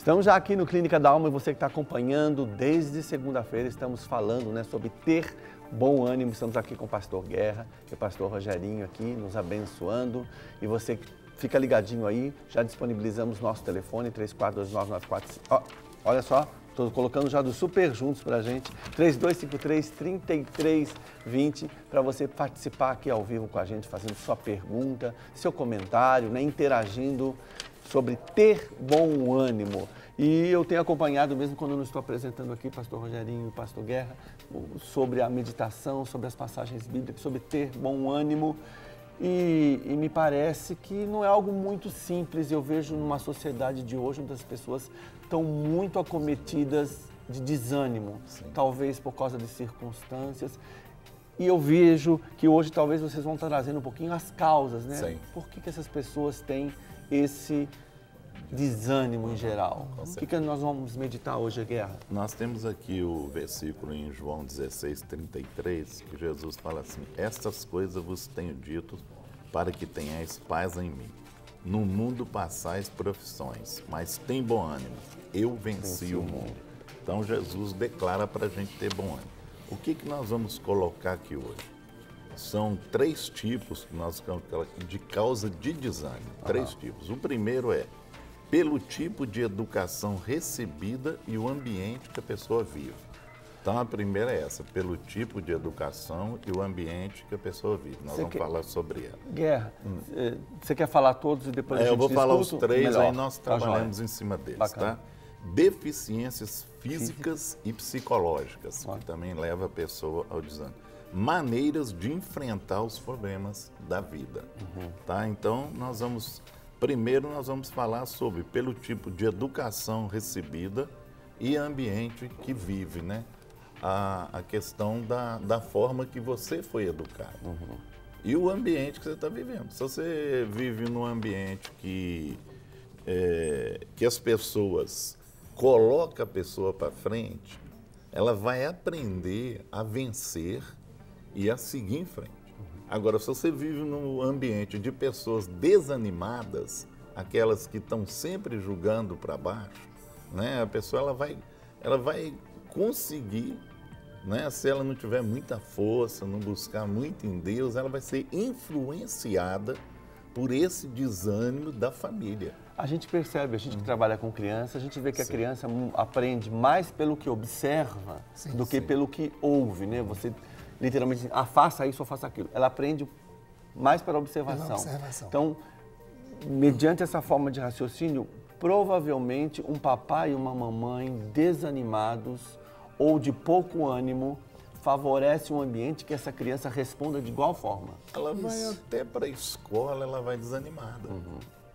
Estamos já aqui no Clínica da Alma e você que está acompanhando desde segunda-feira, estamos falando sobre ter bom ânimo. Estamos aqui com o pastor Guerra e o pastor Rogerinho aqui nos abençoando. E você fica ligadinho aí, já disponibilizamos nosso telefone 342994. Olha só, estou colocando já do Super Juntos para a gente, 3253-3320, para você participar aqui ao vivo com a gente, fazendo sua pergunta, seu comentário, interagindo sobre ter bom ânimo. E eu tenho acompanhado, mesmo quando eu não estou apresentando aqui, pastor Rogerinho e pastor Guerra, sobre a meditação, sobre as passagens bíblicas, sobre ter bom ânimo. E me parece que não é algo muito simples. Eu vejo numa sociedade de hoje onde as pessoas estão muito acometidas de desânimo, talvez por causa de circunstâncias. E eu vejo que hoje talvez vocês vão trazendo um pouquinho as causas, né? Sim. Por que essas pessoas têm esse desânimo em geral? O que nós vamos meditar hoje, Guerra? Nós temos aqui o versículo em João 16:33, que Jesus fala assim: estas coisas vos tenho dito para que tenhais paz em mim. No mundo passais por aflições, mas tem bom ânimo, eu venci o mundo. Então Jesus declara para a gente ter bom ânimo. O que nós vamos colocar aqui hoje? São 3 tipos que nós colocamos de causa de desânimo. 3 tipos. O primeiro é pelo tipo de educação recebida e o ambiente que a pessoa vive. Então a primeira é essa, pelo tipo de educação e o ambiente que a pessoa vive. Nós vamos falar sobre ela. Guerra, você quer falar todos e depois a gente Eu vou falar os discuta? 3, Melhor. aí nós trabalhamos em cima deles, Bacana. tá? Deficiências físicas e psicológicas, que também leva a pessoa ao desânimo. Maneiras de enfrentar os problemas da vida, tá? Então, primeiro nós vamos falar sobre pelo tipo de educação recebida e ambiente que vive, né? A questão da forma que você foi educado. E o ambiente que você está vivendo. Se você vive num ambiente que as pessoas colocam a pessoa para frente, ela vai aprender a vencer e a seguir em frente. Agora, se você vive num ambiente de pessoas desanimadas, aquelas que estão sempre julgando para baixo, né? A pessoa ela vai conseguir, né? Se ela não tiver muita força, não buscar muito em Deus, ela vai ser influenciada por esse desânimo da família. A gente percebe, a gente que trabalha com criança, a gente vê que a criança aprende mais pelo que observa do que pelo que ouve, né? Você literalmente diz, faça isso ou faça aquilo. Ela aprende mais pela observação. Então, mediante essa forma de raciocínio, provavelmente um papai e uma mamãe desanimados ou de pouco ânimo favorece um ambiente que essa criança responda de igual forma. Ela vai até para a escola, ela vai desanimada.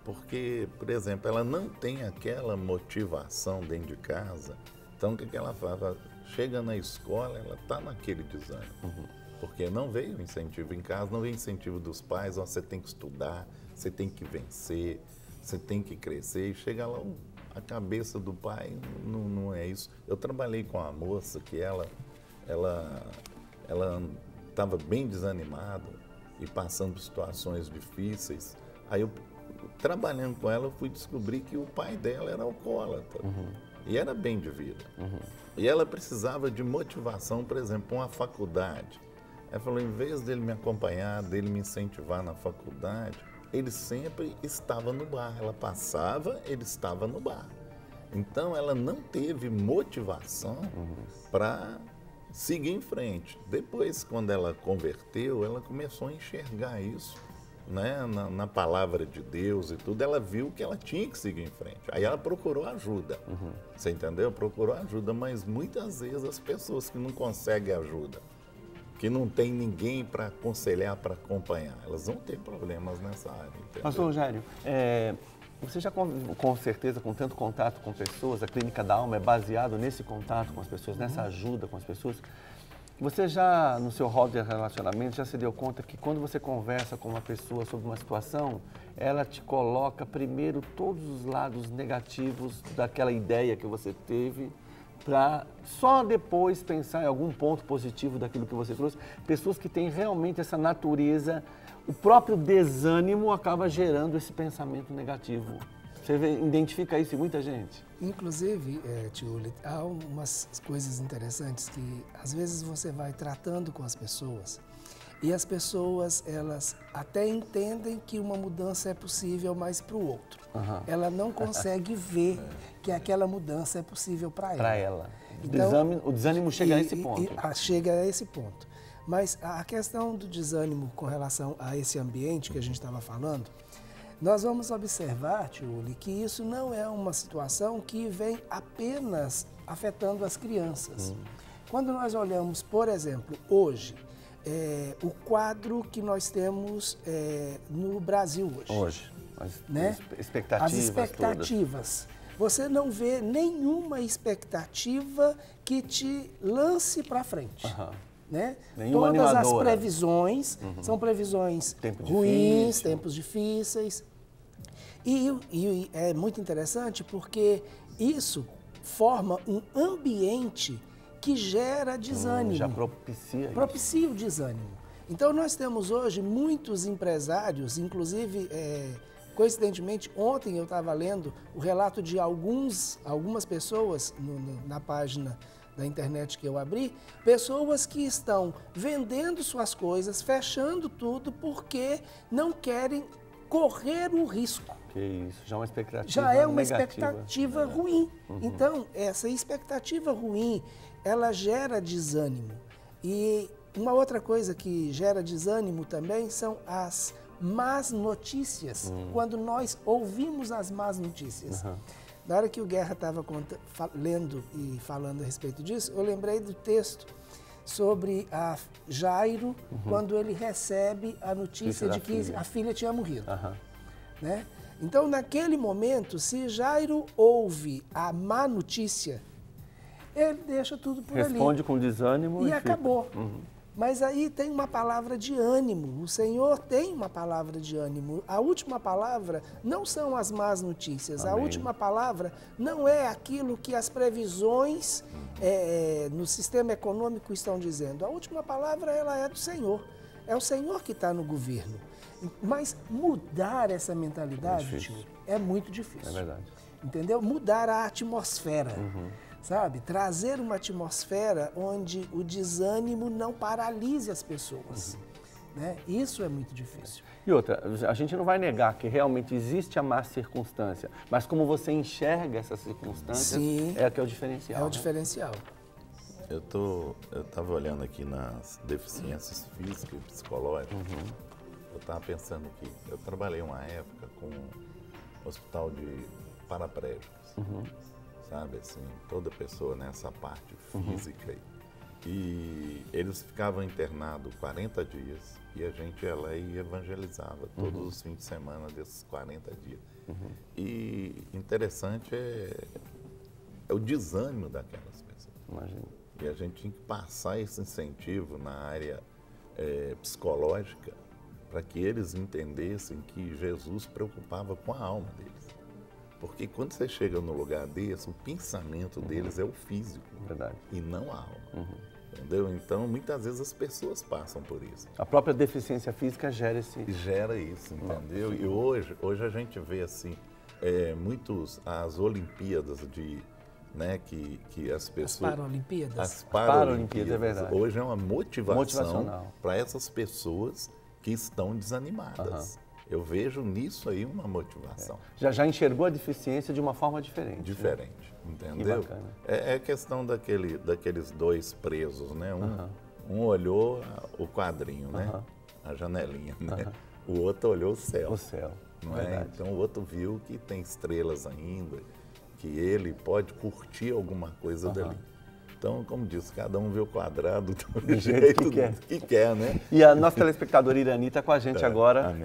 Porque, por exemplo, ela não tem aquela motivação dentro de casa. Então, o que ela faz? Ela chega na escola, ela está naquele desânimo. Porque não veio incentivo em casa, não veio incentivo dos pais. Você tem que estudar, você tem que vencer, você tem que crescer. E chega lá, a cabeça do pai não é isso. Eu trabalhei com uma moça que ela estava bem desanimada e passando por situações difíceis. Aí eu, trabalhando com ela, eu fui descobrir que o pai dela era alcoólatra e era bem de vida. E ela precisava de motivação, por exemplo, para uma faculdade. Ela falou, em vez dele me acompanhar, dele me incentivar na faculdade, ele sempre estava no bar. Ela passava, ele estava no bar. Então, ela não teve motivação para seguir em frente. Depois, quando ela converteu, ela começou a enxergar isso, né, na palavra de Deus e tudo. Ela viu que ela tinha que seguir em frente. Aí ela procurou ajuda. Você entendeu? Procurou ajuda, mas muitas vezes as pessoas que não conseguem ajuda, que não tem ninguém para aconselhar, para acompanhar, elas vão ter problemas nessa área. Entendeu? Pastor Rogério, você já com certeza, com tanto contato com pessoas, a Clínica da Alma é baseado nesse contato com as pessoas, nessa ajuda com as pessoas. Você já, no seu rol de relacionamento, já se deu conta que quando você conversa com uma pessoa sobre uma situação, ela te coloca primeiro todos os lados negativos daquela ideia que você teve, para só depois pensar em algum ponto positivo daquilo que você trouxe? Pessoas que têm realmente essa natureza, o próprio desânimo acaba gerando esse pensamento negativo. Você identifica isso em muita gente? Inclusive, Tiuli, há umas coisas interessantes que às vezes você vai tratando com as pessoas e as pessoas, elas até entendem que uma mudança é possível, mas para o outro. Ela não consegue ver que aquela mudança é possível para ela. Para ela. Então, o desânimo chega a esse ponto. Chega a esse ponto. Mas a questão do desânimo com relação a esse ambiente que a gente estava falando, nós vamos observar, Tiuli, que isso não é uma situação que vem apenas afetando as crianças. Quando nós olhamos, por exemplo, hoje, o quadro que nós temos no Brasil hoje. Né? As expectativas. Você não vê nenhuma expectativa que te lance para frente. Né? Todas as previsões são previsões ruins, tempos difíceis. E é muito interessante porque isso forma um ambiente que gera desânimo. Já propicia Propicia o desânimo. Então nós temos hoje muitos empresários, inclusive, coincidentemente, ontem eu estava lendo o relato de algumas pessoas na página da internet que eu abri, pessoas que estão vendendo suas coisas, fechando tudo porque não querem correr o risco. Que isso, já é uma expectativa Já é uma negativa. expectativa ruim. Então, essa expectativa ruim, ela gera desânimo. E uma outra coisa que gera desânimo também são as más notícias, quando nós ouvimos as más notícias. Na hora que o Guerra estava lendo e falando a respeito disso, eu lembrei do texto sobre a Jairo, quando ele recebe a notícia de que a filha tinha morrido. Né? Então, naquele momento, se Jairo ouve a má notícia, ele deixa tudo por ali. Responde com desânimo e acabou. Mas aí tem uma palavra de ânimo, o Senhor tem uma palavra de ânimo. A última palavra não são as más notícias, Amém. A última palavra não é aquilo que as previsões no sistema econômico estão dizendo. A última palavra ela é do Senhor, é o Senhor que está no governo. Mas mudar essa mentalidade, é muito difícil. É verdade. Entendeu? Mudar a atmosfera. Sabe? Trazer uma atmosfera onde o desânimo não paralise as pessoas. Né? Isso é muito difícil. E outra, a gente não vai negar que realmente existe a má circunstância, mas como você enxerga essas circunstâncias, é que é o diferencial. É o diferencial. Eu estava olhando aqui nas deficiências físicas e psicológicas. Eu estava pensando que eu trabalhei uma época com um hospital de paraplégicos. Sabe, assim, toda pessoa nessa parte física aí. E eles ficavam internados 40 dias e a gente ia lá e evangelizava todos os fins de semana desses 40 dias. E interessante é o desânimo daquelas pessoas. Imagina. E a gente tinha que passar esse incentivo na área psicológica para que eles entendessem que Jesus preocupava com a alma deles. Porque quando você chega no lugar desse, o pensamento deles é o físico. Verdade. E não a alma. Entendeu? Então, muitas vezes as pessoas passam por isso. A própria deficiência física gera Gera isso, entendeu? E hoje a gente vê assim, as Olimpíadas né, que as pessoas... As Paralimpíadas, é verdade. Hoje é uma motivação para essas pessoas que estão desanimadas. Eu vejo nisso aí uma motivação. Já enxergou a deficiência de uma forma diferente. Diferente, entendeu? Que bacana. É questão daqueles dois presos, né? Um olhou o quadrinho, né? A janelinha, né? O outro olhou o céu. O céu, não é? Então o outro viu que tem estrelas ainda, que ele pode curtir alguma coisa dali. Então, como disse, cada um vê o quadrado do jeito que quer, né? E a nossa telespectadora Irani está com a gente agora,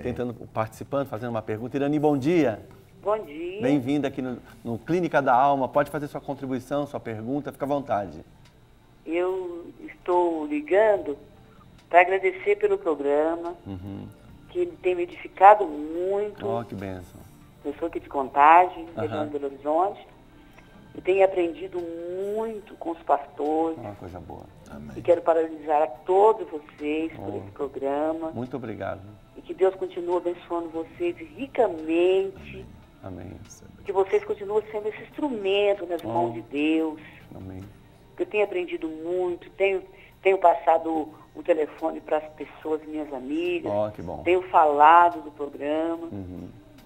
participando, fazendo uma pergunta. Irani, bom dia. Bom dia. Bem-vinda aqui no Clínica da Alma. Pode fazer sua contribuição, sua pergunta, fica à vontade. Eu estou ligando para agradecer pelo programa, que tem me edificado muito. Oh, que bênção. Eu sou aqui de Contagem, região de Belo Horizonte. E tenho aprendido muito com os pastores. Uma coisa boa. Amém. E quero parabenizar a todos vocês por esse programa. Muito obrigado. E que Deus continue abençoando vocês ricamente. Amém. que vocês continuem sendo esse instrumento nas mãos de Deus. Amém. Eu tenho aprendido muito, tenho passado o telefone para as pessoas, minhas amigas. Que bom. Tenho falado do programa,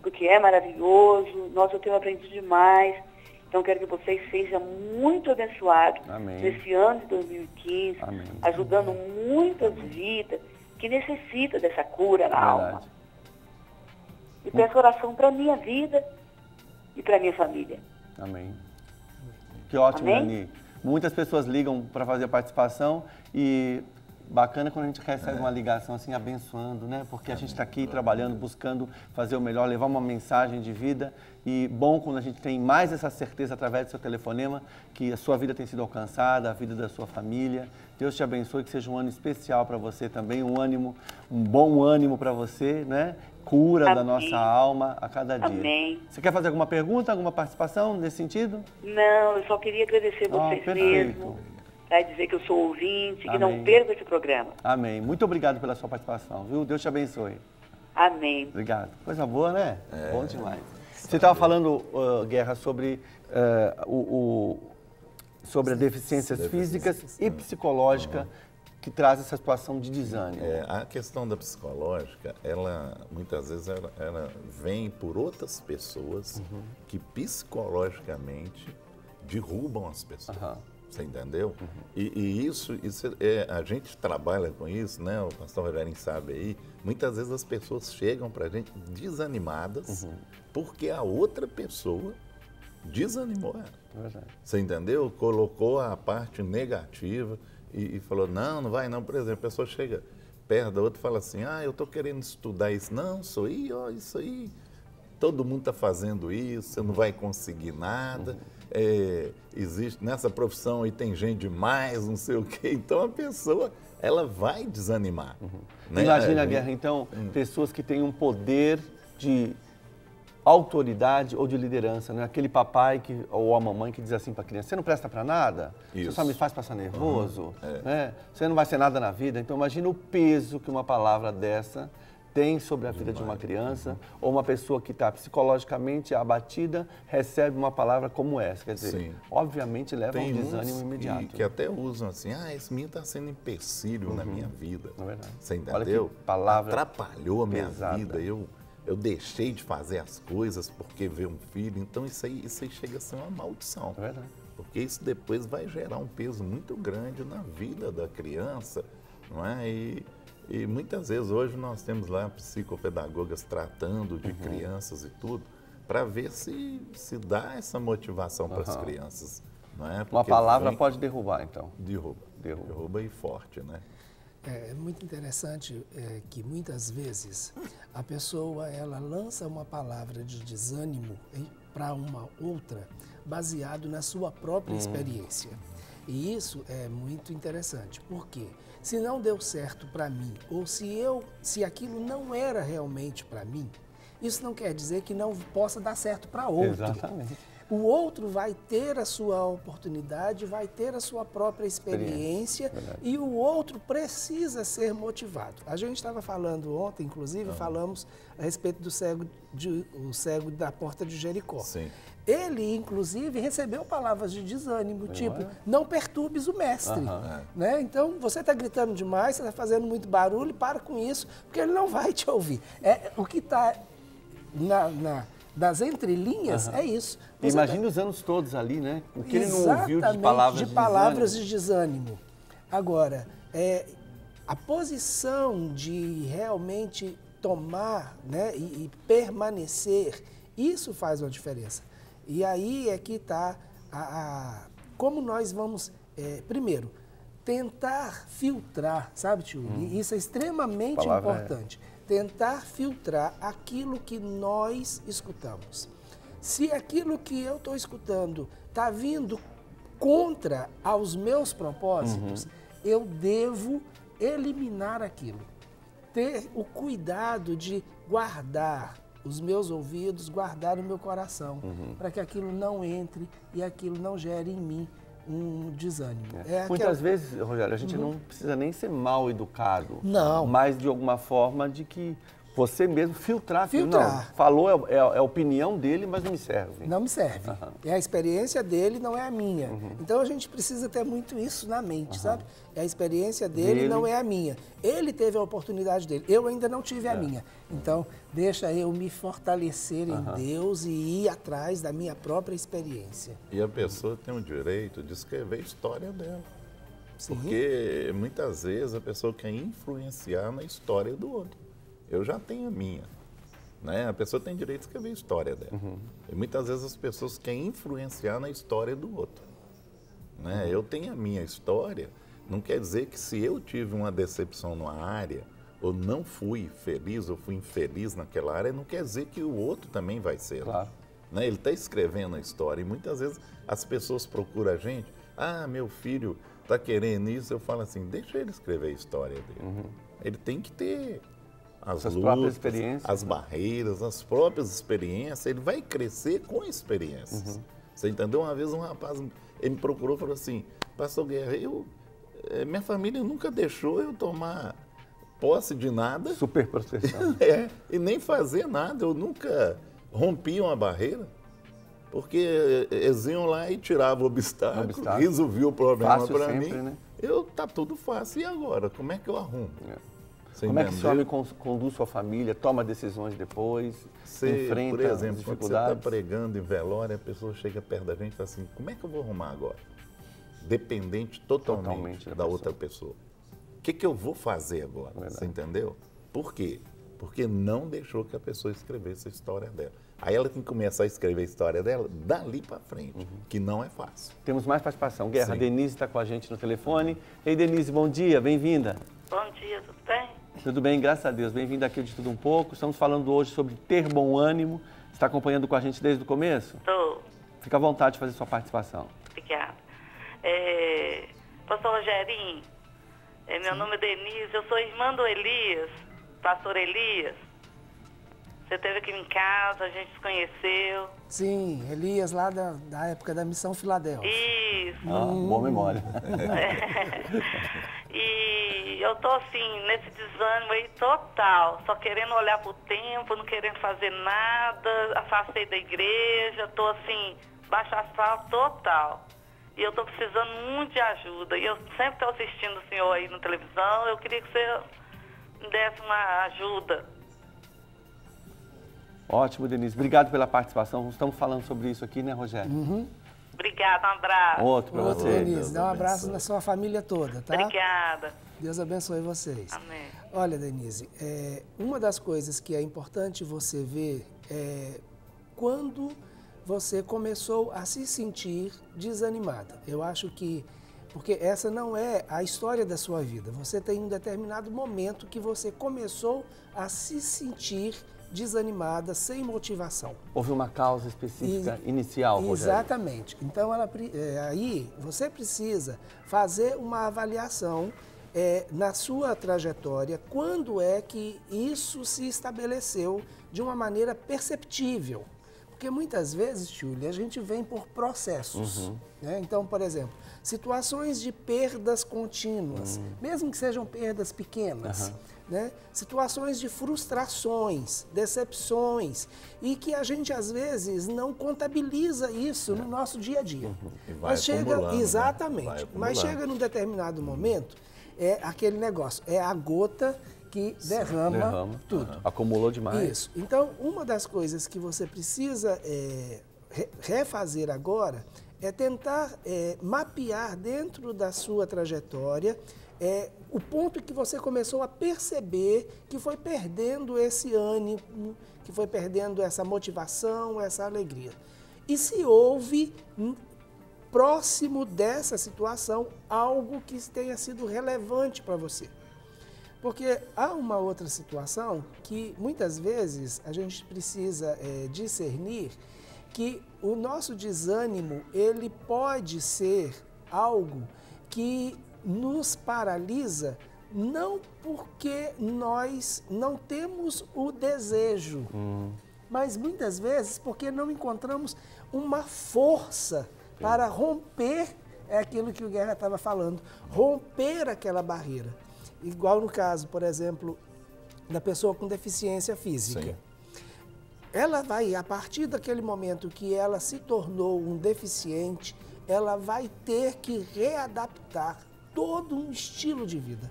porque é maravilhoso. Nossa, eu tenho aprendido demais. Então, quero que vocês sejam muito abençoados nesse ano de 2015, ajudando muitas vidas que necessitam dessa cura na alma. E peço oração para a minha vida e para a minha família. Amém. Que ótimo, Dani. Muitas pessoas ligam para fazer a participação e bacana quando a gente recebe uma ligação assim, abençoando, né? Porque a gente está aqui trabalhando, buscando fazer o melhor, levar uma mensagem de vida. E bom quando a gente tem mais essa certeza através do seu telefonema que a sua vida tem sido alcançada, a vida da sua família. Deus te abençoe, que seja um ano especial para você também, um bom ânimo para você, né? Cura da nossa alma a cada dia. Amém. Você quer fazer alguma pergunta, alguma participação nesse sentido? Não, eu só queria agradecer vocês mesmo. Para dizer que eu sou ouvinte, que não perca esse programa. Amém. Muito obrigado pela sua participação, viu? Deus te abençoe. Amém. Obrigado. Coisa boa, né? Bom demais. Você estava falando, Guerra, sobre as deficiências físicas e psicológicas que traz essa situação de desânimo. A questão da psicológica, ela muitas vezes ela vem por outras pessoas que psicologicamente derrubam as pessoas. Você entendeu? E isso a gente trabalha com isso, né? O pastor Rogério sabe aí. Muitas vezes as pessoas chegam para a gente desanimadas porque a outra pessoa desanimou ela. Você entendeu? Colocou a parte negativa e falou, não vai não. Por exemplo, a pessoa chega perto da outra e fala assim, eu estou querendo estudar isso. Não, isso aí. Todo mundo está fazendo isso, você não vai conseguir nada. Existe nessa profissão aí tem gente demais, não sei o quê. Então a pessoa, ela vai desanimar. Né? Imagina, Guerra, então, pessoas que têm um poder de autoridade ou de liderança, né? Aquele papai ou a mamãe que diz assim para a criança, você não presta para nada? Você só me faz passar nervoso? Né? Você não vai ser nada na vida? Então imagina o peso que uma palavra dessa tem sobre a vida de uma criança, ou uma pessoa que está psicologicamente abatida, recebe uma palavra como essa. Quer dizer, obviamente leva a um desânimo imediato. Que até usam assim, esse menino está sendo empecilho na minha vida. É verdade. Você entendeu? Olha que palavra atrapalhou a minha pesada. vida, eu deixei de fazer as coisas porque veio um filho. Então isso aí chega a ser uma maldição. É verdade. Porque isso depois vai gerar um peso muito grande na vida da criança, não é? E muitas vezes hoje nós temos lá psicopedagogas tratando de crianças e tudo, para ver se dá essa motivação para as crianças. Não é? Uma palavra pode derrubar, então. Derruba e forte, né? É muito interessante que muitas vezes a pessoa ela lança uma palavra de desânimo para uma outra baseado na sua própria experiência. E isso é muito interessante, porque se não deu certo para mim, ou se aquilo não era realmente para mim, isso não quer dizer que não possa dar certo para outro. Exatamente. O outro vai ter a sua oportunidade, vai ter a sua própria experiência e o outro precisa ser motivado. A gente estava falando ontem, inclusive, falamos a respeito do o cego da porta de Jericó. Sim. Ele, inclusive, recebeu palavras de desânimo, tipo, não perturbes o mestre. Né? Então, você está gritando demais, você está fazendo muito barulho, para com isso, porque ele não vai te ouvir. O que está das entrelinhas é isso. Imagina os anos todos ali, né? O que ele não ouviu de palavras de desânimo. Agora, a posição de realmente tomar, né, e permanecer, isso faz uma diferença. E aí é que está como nós vamos, primeiro, tentar filtrar, sabe, tio? E isso é extremamente importante. Tentar filtrar aquilo que nós escutamos. Se aquilo que eu estou escutando está vindo contra aos meus propósitos, eu devo eliminar aquilo. Ter o cuidado de guardar os meus ouvidos, guardar o meu coração, para que aquilo não entre e aquilo não gere em mim um desânimo. Muitas vezes, Rogério, a gente não precisa nem ser mal educado. Não. Mas de alguma forma de que Você mesmo filtrar. Filtrar. Não, falou, é a opinião dele, mas não me serve. Não me serve. É a experiência dele, não é a minha. Então a gente precisa ter muito isso na mente, sabe? É a experiência dele, não é a minha. Ele teve a oportunidade dele, eu ainda não tive a minha. Então, deixa eu me fortalecer em Deus e ir atrás da minha própria experiência. E a pessoa tem o direito de escrever a história dela. Sim. Porque muitas vezes a pessoa quer influenciar na história do outro. Eu já tenho a minha, né? A pessoa tem direito de escrever a história dela. E muitas vezes as pessoas querem influenciar na história do outro, né? Eu tenho a minha história, não quer dizer que se eu tive uma decepção numa área, ou não fui feliz, ou fui infeliz naquela área, não quer dizer que o outro também vai ser. Claro. Né? Ele está escrevendo a história e muitas vezes as pessoas procuram a gente, meu filho está querendo isso, eu falo assim, deixa ele escrever a história dele. Ele tem que ter as Suas lutas, próprias experiências, as barreiras, as próprias experiências, ele vai crescer com experiências. Você entendeu? Uma vez um rapaz, ele me procurou e falou assim, Pastor Guerra, minha família nunca deixou eu tomar posse de nada. Super proteção. E nem fazer nada, eu nunca rompi uma barreira. Porque eles iam lá e tiravam o obstáculo, resolviam o problema para mim. Né? Tá tudo fácil. E agora? Como é que eu arrumo? Como é que esse homem conduz sua família, toma decisões depois, enfrenta por exemplo, as dificuldades? quando você está pregando em velório, a pessoa chega perto da gente e fala assim, como é que eu vou arrumar agora? Dependente totalmente da outra pessoa. O que eu vou fazer agora? Você entendeu? Por quê? Porque não deixou que a pessoa escrevesse a história dela. Aí ela tem que começar a escrever a história dela dali para frente, que não é fácil. Temos mais participação. Guerra, a Denise está com a gente no telefone. Ei, Denise, bom dia, bem-vinda. Bom dia, tudo bem? Tudo bem, graças a Deus. Bem-vinda aqui de Tudo Um Pouco. Estamos falando hoje sobre ter bom ânimo. Está acompanhando com a gente desde o começo? Estou. Fica à vontade de fazer sua participação. Obrigada. Pastor Rogerinho, meu nome é Denise, eu sou irmã do Elias, pastor Elias. Você esteve aqui em casa, a gente se conheceu. Sim, Elias lá da época da Missão Filadélfia. Isso. Boa memória. E eu tô assim, nesse desânimo aí total, só querendo olhar pro tempo, não querendo fazer nada, afastei da igreja, tô assim, baixo astral total. E eu tô precisando muito de ajuda. E eu sempre tô assistindo o senhor aí na televisão, eu queria que você me desse uma ajuda. Ótimo, Denise. Obrigado pela participação. Estamos falando sobre isso aqui, né, Rogério? Obrigada, um abraço. Outro para você. Denise, dá um abraço na sua família toda, tá? Obrigada. Deus abençoe vocês. Amém. Olha, Denise, uma das coisas que é importante você ver é quando você começou a se sentir desanimada. Eu acho que, porque essa não é a história da sua vida. Você tem um determinado momento que você começou a se sentir desanimada, sem motivação. Houve uma causa específica inicial, Rogério? Exatamente. Então, aí você precisa fazer uma avaliação na sua trajetória, quando é que isso se estabeleceu de uma maneira perceptível. Porque muitas vezes, Júlia, a gente vem por processos. Né? Então, por exemplo, situações de perdas contínuas, mesmo que sejam perdas pequenas, né? Situações de frustrações, decepções, e que a gente às vezes não contabiliza isso no nosso dia a dia. Mas chega, exatamente, né? Mas chega num determinado momento, é aquele negócio, é a gota que derrama tudo. Acumulou demais. Isso. Então, uma das coisas que você precisa refazer agora é tentar mapear dentro da sua trajetória o ponto que você começou a perceber que foi perdendo esse ânimo, que foi perdendo essa motivação, essa alegria. E se houve próximo dessa situação algo que tenha sido relevante para você. Porque há uma outra situação que muitas vezes a gente precisa discernir que o nosso desânimo, ele pode ser algo que nos paralisa, não porque nós não temos o desejo, mas muitas vezes porque não encontramos uma força para romper aquilo que o Guerra estava falando, romper aquela barreira. Igual no caso, por exemplo, da pessoa com deficiência física. Sim. Ela vai, a partir daquele momento que ela se tornou um deficiente, ela vai ter que readaptar todo um estilo de vida.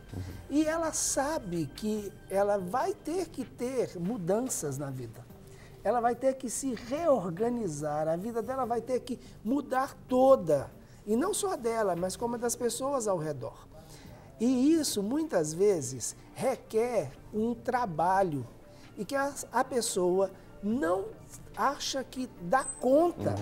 E ela sabe que ela vai ter que ter mudanças na vida. Ela vai ter que se reorganizar, a vida dela vai ter que mudar toda. E não só dela, mas como das pessoas ao redor. E isso, muitas vezes, requer um trabalho e que a pessoa não acha que dá conta.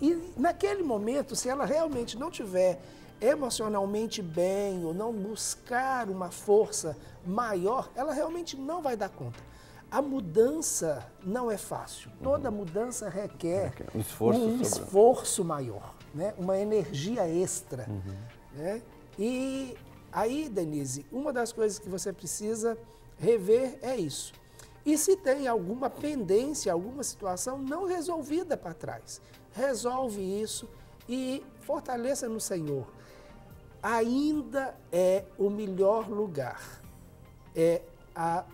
E naquele momento, se ela realmente não tiver emocionalmente bem ou não buscar uma força maior, ela realmente não vai dar conta. A mudança não é fácil. Toda mudança requer um esforço maior, né? Uma energia extra. Né? E aí, Denise, uma das coisas que você precisa rever é isso. E se tem alguma pendência, alguma situação não resolvida para trás, resolve isso e fortaleça no Senhor. Ainda é o melhor lugar. É a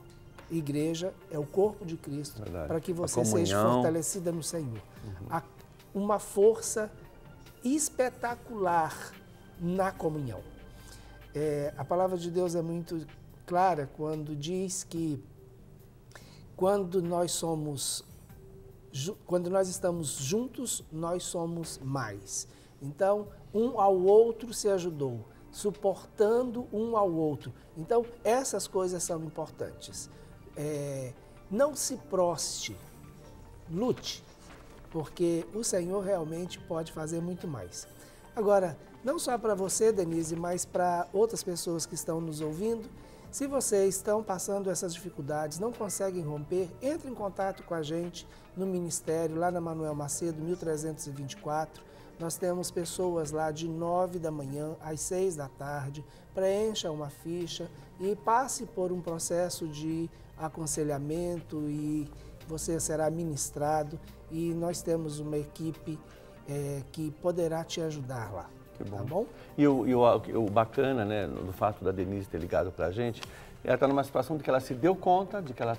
igreja, é o corpo de Cristo, para que você seja fortalecida no Senhor. Uma força espetacular na comunhão. A palavra de Deus é muito clara quando diz que quando nós estamos juntos, nós somos mais. Então, um ao outro se ajudou, suportando um ao outro. Então, essas coisas são importantes. Não se proste, lute, porque o Senhor realmente pode fazer muito mais. Agora, não só para você, Denise, mas para outras pessoas que estão nos ouvindo, se vocês estão passando essas dificuldades, não conseguem romper, entre em contato com a gente no Ministério, lá na Manuel Macedo, 1324. Nós temos pessoas lá de 9 da manhã às 6 da tarde. Preencha uma ficha e passe por um processo de aconselhamento e você será ministrado. E nós temos uma equipe que poderá te ajudar lá. Que bom. Tá bom? E o bacana, né, do fato da Denise ter ligado para a gente, ela está numa situação de que ela se deu conta de que ela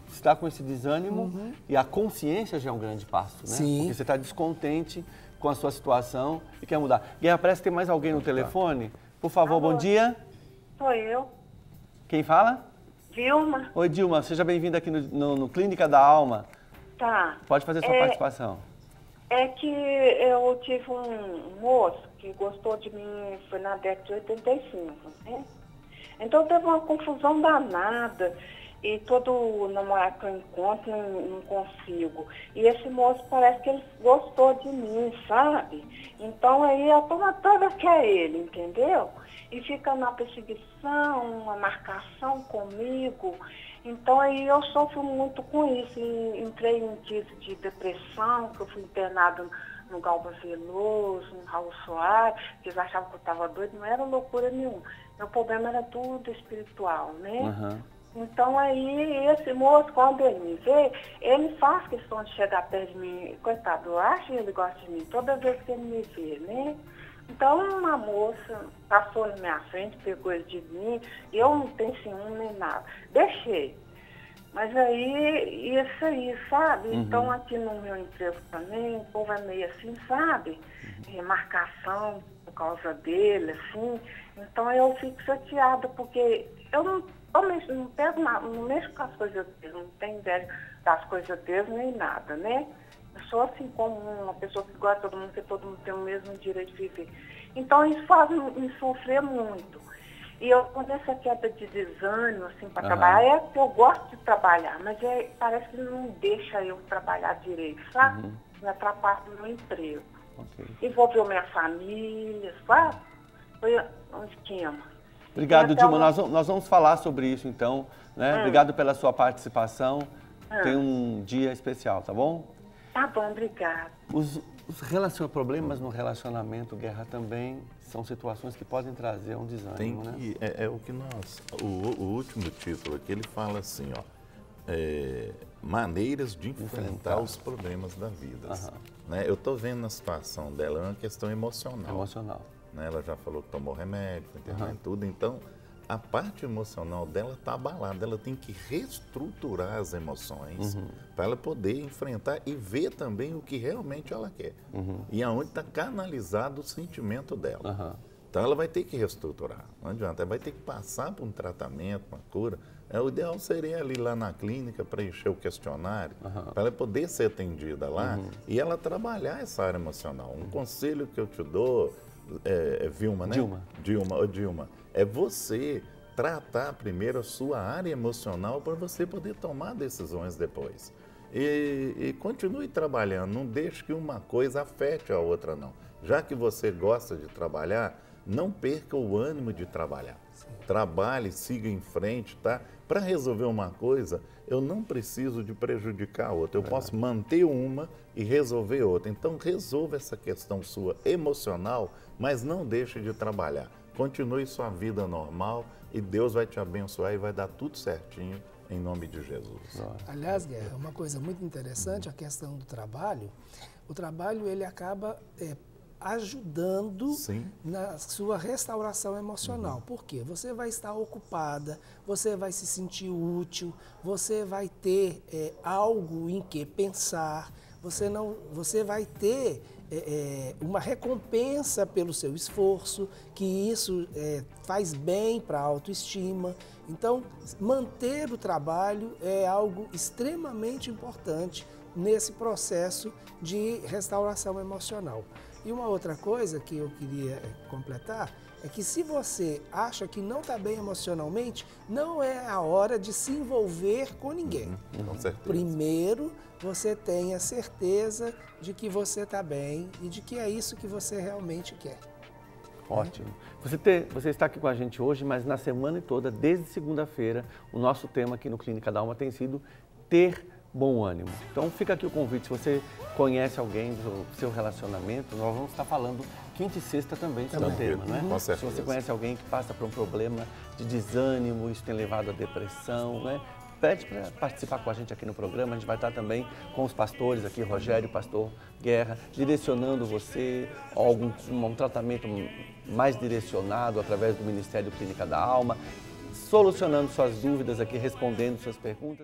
está com esse desânimo e a consciência já é um grande passo, né? Sim. Porque você está descontente com a sua situação e quer mudar. Guerra, parece que tem mais alguém no telefone. Por favor, bom dia. Sou eu. Quem fala? Dilma. Oi, Dilma. Seja bem-vinda aqui no Clínica da Alma. Tá. Pode fazer sua participação. É que eu tive um moço que gostou de mim, foi na década de 85, né? Então teve uma confusão danada e todo namorado que eu encontro não consigo. E esse moço parece que ele gostou de mim, sabe? Então aí a turma toda quer ele, entendeu? E fica na perseguição, uma marcação comigo. Então aí eu sofro muito com isso. Entrei em crise de depressão, que eu fui internado no Galba Veloso, no Raul Soares, que eles achavam que eu estava doido, não era loucura nenhuma. Meu problema era tudo espiritual, né? Então aí esse moço, quando ele me vê, ele faz questão de chegar perto de mim. Coitado, eu acho que ele gosta de mim toda vez que ele me vê, né? Então uma moça passou na minha frente, pegou ele de mim, e eu não tenho ciúme nem nada. Deixei. Mas aí, isso aí, sabe? Então aqui no meu emprego também, o povo é meio assim, sabe? Marcação por causa dele, assim. Então eu fico chateada, porque eu não pego nada, não mexo com as coisas dele, não tenho ideia das coisas dele nem nada, né? Eu sou assim como uma pessoa que gosta de todo mundo, que todo mundo tem o mesmo direito de viver. Então isso faz me sofrer muito. E eu, quando essa queda de desânimo, assim, para trabalhar, é que eu gosto de trabalhar, mas parece que não deixa eu trabalhar direito, sabe? Me atrapalha no meu emprego. Envolveu minha família, sabe? Foi um esquema. Obrigado, Dilma. Nós vamos falar sobre isso, então. Né? Obrigado pela sua participação. Tem um dia especial, tá bom? Tá bom, obrigada. Os problemas no relacionamento, Guerra, também são situações que podem trazer um desânimo, né? É o que nós... O último título aqui, ele fala assim, ó... maneiras de enfrentar os problemas da vida. Né? Eu estou vendo na situação dela, é uma questão emocional. Né? Ela já falou que tomou remédio, tudo. Então, a parte emocional dela está abalada, ela tem que reestruturar as emoções para ela poder enfrentar e ver também o que realmente ela quer. E aonde está canalizado o sentimento dela. Então ela vai ter que reestruturar, não adianta, ela vai ter que passar por um tratamento, uma cura. O ideal seria ali lá na clínica preencher o questionário, para ela poder ser atendida lá e ela trabalhar essa área emocional. Um conselho que eu te dou, Vilma, né? Dilma, é você tratar primeiro a sua área emocional para você poder tomar decisões depois. E continue trabalhando, não deixe que uma coisa afete a outra, não. Já que você gosta de trabalhar, não perca o ânimo de trabalhar. Trabalhe, siga em frente, tá? Para resolver uma coisa, eu não preciso de prejudicar a outra. Eu posso manter uma e resolver outra. Então, resolva essa questão sua emocional, mas não deixe de trabalhar. Continue sua vida normal e Deus vai te abençoar e vai dar tudo certinho em nome de Jesus. Aliás, Guerra, uma coisa muito interessante, a questão do trabalho. O trabalho, ele acaba ajudando na sua restauração emocional. Por quê? Você vai estar ocupada, você vai se sentir útil, você vai ter algo em que pensar, você vai ter uma recompensa pelo seu esforço, que isso faz bem para a autoestima. Então, manter o trabalho é algo extremamente importante nesse processo de restauração emocional. E uma outra coisa que eu queria completar é que se você acha que não está bem emocionalmente, não é a hora de se envolver com ninguém. Com certeza. Primeiro, você tenha certeza de que você está bem e de que é isso que você realmente quer. Ótimo. Você está aqui com a gente hoje, mas na semana toda, desde segunda-feira, o nosso tema aqui no Clínica da Alma tem sido ter bom ânimo. Então fica aqui o convite, se você conhece alguém do seu relacionamento, nós vamos estar falando quinta e sexta também sobre o tema, né? Com certeza. Se você conhece alguém que passa por um problema de desânimo, isso tem levado à depressão, né? Pede para participar com a gente aqui no programa, a gente vai estar também com os pastores aqui, Rogério, pastor Guerra, direcionando você a um tratamento mais direcionado através do Ministério Clínica da Alma, solucionando suas dúvidas aqui, respondendo suas perguntas.